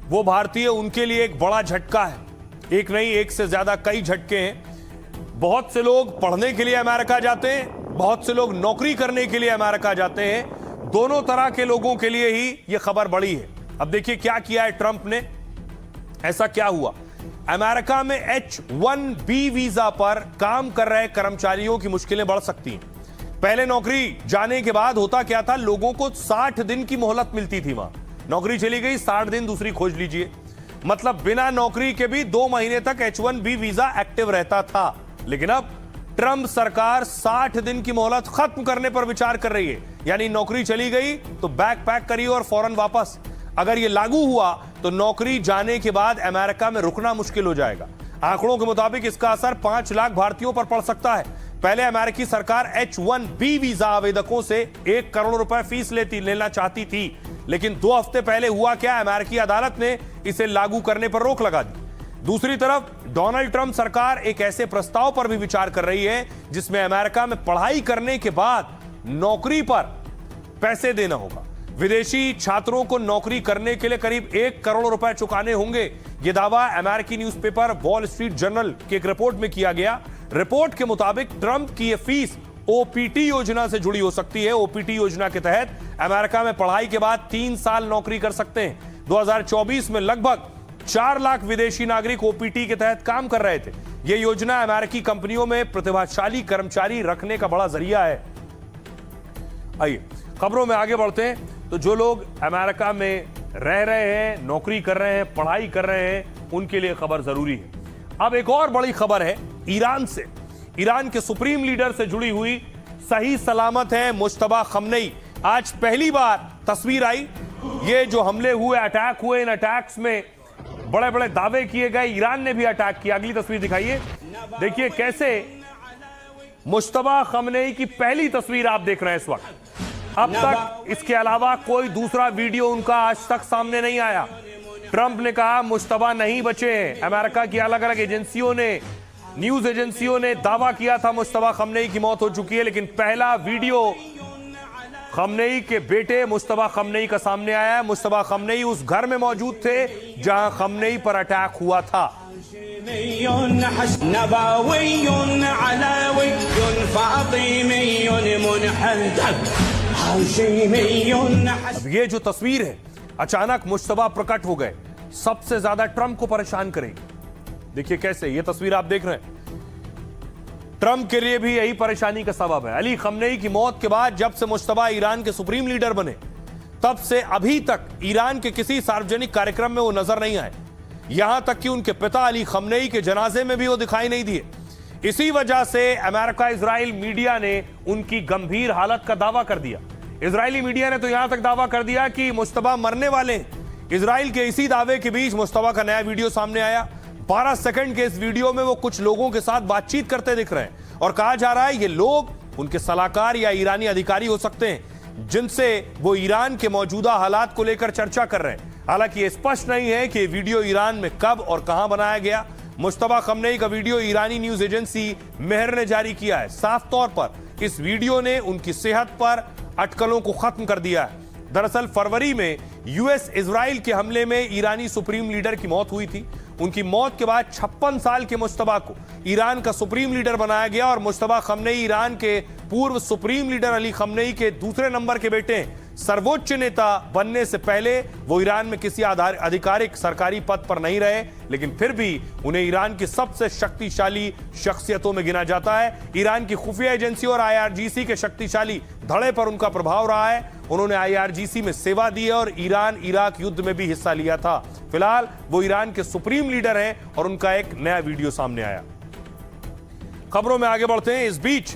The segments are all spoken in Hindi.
वो भारतीय, उनके लिए एक बड़ा झटका है। एक नहीं, एक से ज्यादा कई झटके हैं। बहुत से लोग पढ़ने के लिए अमेरिका जाते हैं, बहुत से लोग नौकरी करने के लिए अमेरिका जाते हैं। दोनों तरह के लोगों के लिए ही यह खबर बड़ी है। अब देखिए क्या किया है ट्रंप ने। ऐसा क्या हुआ, अमेरिका में H-1B वीजा पर काम कर रहे कर्मचारियों की मुश्किलें बढ़ सकती हैं। पहले नौकरी जाने के बाद होता क्या था, लोगों को 60 दिन की मोहलत मिलती थी। वहां नौकरी चली गई, 60 दिन दूसरी खोज लीजिए। मतलब बिना नौकरी के भी 2 महीने तक H-1B वीजा एक्टिव रहता था। लेकिन अब ट्रंप सरकार 60 दिन की मोहलत खत्म करने पर विचार कर रही है। यानी नौकरी चली गई तो बैग पैक करिए और फौरन वापस। अगर यह लागू हुआ तो नौकरी जाने के बाद अमेरिका में रुकना मुश्किल हो जाएगा। आंकड़ों के मुताबिक इसका असर 5 लाख भारतीयों पर पड़ सकता है। पहले अमेरिकी सरकार H-1B वीजा आवेदकों से 1 करोड़ रुपए फीस लेना चाहती थी, लेकिन 2 हफ्ते पहले हुआ क्या, अमेरिकी अदालत ने इसे लागू करने पर रोक लगा दी। दूसरी तरफ डोनाल्ड ट्रंप सरकार एक ऐसे प्रस्ताव पर भी विचार कर रही है जिसमें अमेरिका में पढ़ाई करने के बाद नौकरी पर पैसे देना होगा। विदेशी छात्रों को नौकरी करने के लिए करीब 1 करोड़ रुपए चुकाने होंगे। यह दावा अमेरिकी न्यूज़पेपर वॉल स्ट्रीट जर्नल की एक रिपोर्ट में किया गया। रिपोर्ट के मुताबिक ट्रंप की यह फीस OPT योजना से जुड़ी हो सकती है। OPT योजना के तहत अमेरिका में पढ़ाई के बाद 3 साल नौकरी कर सकते हैं। 2024 में लगभग 4 लाख विदेशी नागरिक OPT के तहत काम कर रहे थे। यह योजना अमेरिकी कंपनियों में प्रतिभाशाली कर्मचारी रखने का बड़ा जरिया है। आइए खबरों में आगे बढ़ते हैं। तो जो लोग अमेरिका में रह रहे हैं, नौकरी कर रहे हैं, पढ़ाई कर रहे हैं, उनके लिए खबर जरूरी है। अब एक और बड़ी खबर है ईरान से। ईरान के सुप्रीम लीडर से जुड़ी हुई। सही सलामत है मुश्तबा खमनेई। आज पहली बार तस्वीर आई। ये जो हमले हुए, अटैक हुए, इन अटैक्स में बड़े बड़े दावे किए गए। ईरान ने भी अटैक किया। अगली तस्वीर दिखाइए। देखिए कैसे मुश्तबा खमनेई की पहली तस्वीर आप देख रहे हैं इस वक्त। अब तक इसके अलावा कोई दूसरा वीडियो उनका आज तक सामने नहीं आया। ट्रंप ने कहा मुश्तबा नहीं बचे हैं। अमेरिका की अलग अलग एजेंसियों ने, न्यूज एजेंसियों ने दावा किया था मुश्तबा खमनेई की मौत हो चुकी है, लेकिन पहला वीडियो खमनेई के बेटे मुश्तबा खमनेई का सामने आया है। मुश्तबा खमनेई उस घर में मौजूद थे जहां खमनेई पर अटैक हुआ था। अब ये जो तस्वीर है, अचानक मुश्तबा प्रकट हो गए, सबसे ज्यादा ट्रंप को परेशान करेगी। देखिए कैसे ये तस्वीर आप देख रहे हैं। ट्रंप के लिए भी यही परेशानी का सबब है। अली खमनेई की मौत के बाद जब से मुश्तबा ईरान के सुप्रीम लीडर बने, तब से अभी तक ईरान के किसी सार्वजनिक कार्यक्रम में वो नजर नहीं आए। यहां तक कि उनके पिता अली खमनेई के जनाजे में भी वो दिखाई नहीं दिए। इसी वजह से अमेरिका इजराइल मीडिया ने उनकी गंभीर हालत का दावा कर दिया। इजरायली मीडिया ने तो यहां तक दावा कर दिया कि मुश्तबा मरने वाले हैं। इजराइल के इसी दावे के बीच मुश्तबा का नया वीडियो सामने आया। 12 सेकंड के इस वीडियो में वो कुछ लोगों के साथ बातचीत करते दिख रहे हैं और कहा जा रहा है ये लोग उनके सलाहकार या ईरानी अधिकारी हो सकते हैं, जिनसे वो ईरान के मौजूदा हालात को लेकर चर्चा कर रहे हैं। हालांकि ये स्पष्ट नहीं है कि वीडियो ईरान में कब और कहां बनाया गया। मुश्तबा खमनेई का वीडियो ईरानी न्यूज एजेंसी मेहर ने जारी किया है। साफ तौर पर इस वीडियो ने उनकी सेहत पर अटकलों को खत्म कर दिया है। दरअसल फरवरी में US इजराइल के हमले में ईरानी सुप्रीम लीडर की मौत हुई थी। उनकी मौत के बाद 56 साल के मुश्तबा को ईरान का सुप्रीम लीडर बनाया गया और मुश्तबा खमनेई ईरान के पूर्व सुप्रीम लीडर अली खमनेई के दूसरे नंबर के बेटे हैं। सर्वोच्च नेता बनने से पहले वो ईरान में किसी आधिकारिक सरकारी पद पर नहीं रहे, लेकिन फिर भी उन्हें ईरान की सबसे शक्तिशाली शख्सियतों में गिना जाता है। ईरान की खुफिया एजेंसी और IRGC के शक्तिशाली धड़े पर उनका प्रभाव रहा है। उन्होंने IRGC में सेवा दी है और ईरान इराक युद्ध में भी हिस्सा लिया था। फिलहाल वो ईरान के सुप्रीम लीडर हैं और उनका एक नया वीडियो सामने आया। खबरों में आगे बढ़ते हैं। इस बीच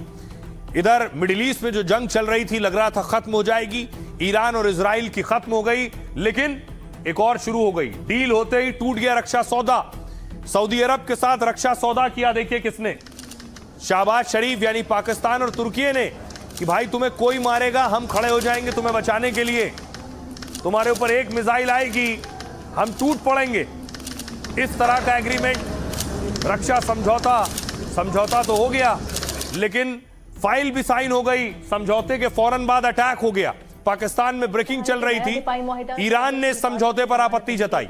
इधर मिडिल ईस्ट में जो जंग चल रही थी, लग रहा था खत्म हो जाएगी। ईरान और इजराइल की खत्म हो गई, लेकिन एक और शुरू हो गई। डील होते ही टूट गया रक्षा सौदा। सऊदी अरब के साथ रक्षा सौदा किया, देखिए किसने। शहबाज शरीफ यानी पाकिस्तान और तुर्की ने कि भाई तुम्हें कोई मारेगा, हम खड़े हो जाएंगे तुम्हें बचाने के लिए। तुम्हारे ऊपर एक मिसाइल आएगी, हम टूट पड़ेंगे। इस तरह का एग्रीमेंट, रक्षा समझौता तो हो गया, लेकिन फाइल भी साइन हो गई। समझौते के फौरन बाद अटैक हो गया। पाकिस्तान में ब्रेकिंग चल रही थी, ईरान ने समझौते पर आपत्ति जताई।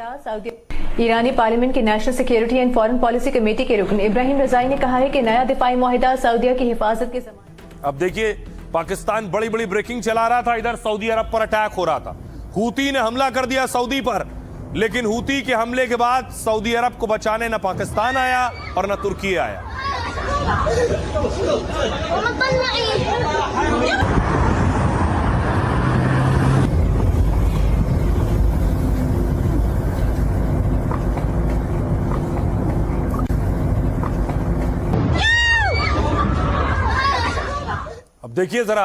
ईरानी पार्लियामेंट की national security and foreign policy committee के रुकन इब्राहिम रजाई ने कहा है कि नया दिफाई मुआहिदा सऊदीया की हिफाजत के ज़माने। अब देखिए, पाकिस्तान बड़ी बड़ी ब्रेकिंग चला रहा था, इधर सऊदी अरब पर अटैक हो रहा था। हूती ने हमला कर दिया सऊदी पर, लेकिन हूती के हमले के बाद सऊदी अरब को बचाने न पाकिस्तान आया और न तुर्की आया। अब देखिए जरा,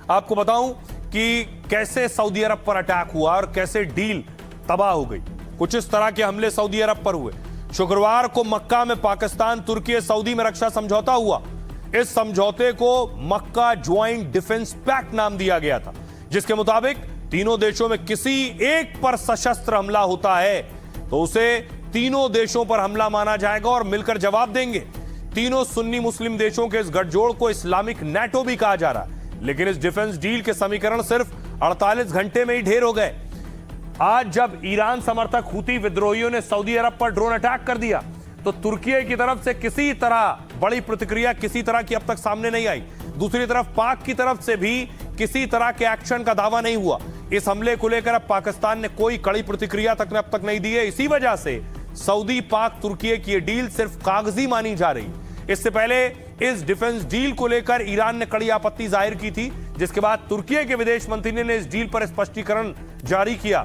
आपको बताऊं कि कैसे सऊदी अरब पर अटैक हुआ और कैसे डील तबाह हो गई। कुछ इस तरह के हमले सऊदी अरब पर हुए। शुक्रवार को मक्का में पाकिस्तान, तुर्की, सऊदी में रक्षा समझौता हुआ। इस समझौते को मक्का ज्वाइंट डिफेंस पैक्ट नाम दिया गया था, जिसके मुताबिक तीनों देशों में किसी एक पर सशस्त्र हमला होता है तो उसे तीनों देशों पर हमला माना जाएगा और मिलकर जवाब देंगे। तीनों सुन्नी मुस्लिम देशों के इस गठजोड़ को इस्लामिक नेटो भी कहा जा रहा है, लेकिन इस डिफेंस डील के समीकरण सिर्फ 48 घंटे में ही ढेर हो गए। आज जब ईरान समर्थक हूती विद्रोहियों ने सऊदी अरब पर ड्रोन अटैक कर दिया तो तुर्की की तरफ से किसी तरह बड़ी प्रतिक्रिया किसी तरह की अब तक सामने नहीं आई। दूसरी तरफ पाक की तरफ से भी किसी तरह के एक्शन का दावा नहीं हुआ। इस हमले को लेकर अब पाकिस्तान ने कोई कड़ी प्रतिक्रिया तक अब तक नहीं दी है। इसी वजह से सऊदी, पाक, तुर्की की यह डील सिर्फ कागजी मानी जा रही। इससे पहले इस डिफेंस डील को लेकर ईरान ने कड़ी आपत्ति जाहिर की थी, जिसके बाद तुर्की के विदेश मंत्री ने इस डील पर स्पष्टीकरण जारी किया।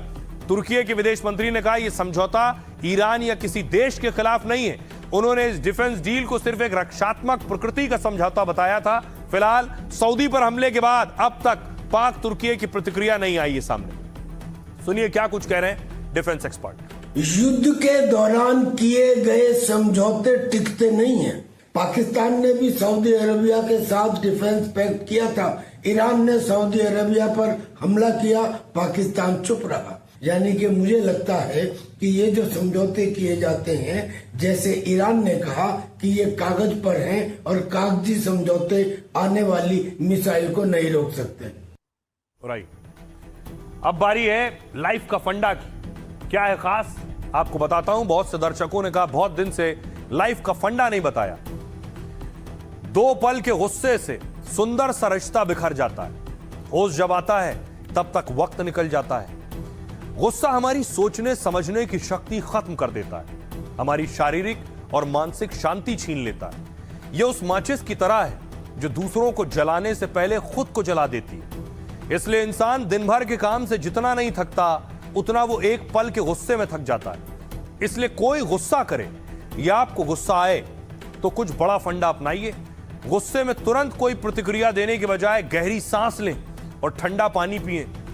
तुर्की के विदेश मंत्री ने कहा यह समझौता ईरान या किसी देश के खिलाफ नहीं है। उन्होंने इस डिफेंस डील को सिर्फ एक रक्षात्मक प्रकृति का समझौता बताया था। फिलहाल सऊदी पर हमले के बाद अब तक पाक, तुर्की की प्रतिक्रिया नहीं आई है सामने। सुनिए क्या कुछ कह रहे हैं डिफेंस एक्सपर्ट। युद्ध के दौरान किए गए समझौते टिकते नहीं हैं। पाकिस्तान ने भी सऊदी अरेबिया के साथ डिफेंस पैक्ट किया था। ईरान ने सऊदी अरेबिया पर हमला किया, पाकिस्तान चुप रहा। यानी कि मुझे लगता है कि ये जो समझौते किए जाते हैं, जैसे ईरान ने कहा कि ये कागज पर हैं और कागजी समझौते आने वाली मिसाइल को नहीं रोक सकते। राइट, अब बारी है लाइफ का फंडा की। क्या है खास, आपको बताता हूं। बहुत से दर्शकों ने कहा बहुत दिन से लाइफ का फंडा नहीं बताया। दो पल के गुस्से से सुंदर सा रिश्ता बिखर जाता है। होश जब आता है तब तक वक्त निकल जाता है। गुस्सा हमारी सोचने समझने की शक्ति खत्म कर देता है, हमारी शारीरिक और मानसिक शांति छीन लेता है। यह उस माचिस की तरह है जो दूसरों को जलाने से पहले खुद को जला देती है। इसलिए इंसान दिन भर के काम से जितना नहीं थकता, उतना वो एक पल के गुस्से में थक जाता है। इसलिए कोई गुस्सा करे या आपको गुस्सा आए तो कुछ बड़ा फंडा अपनाइए। गुस्से में तुरंत कोई प्रतिक्रिया देने के बजाय गहरी सांस लें और ठंडा पानी पिएं।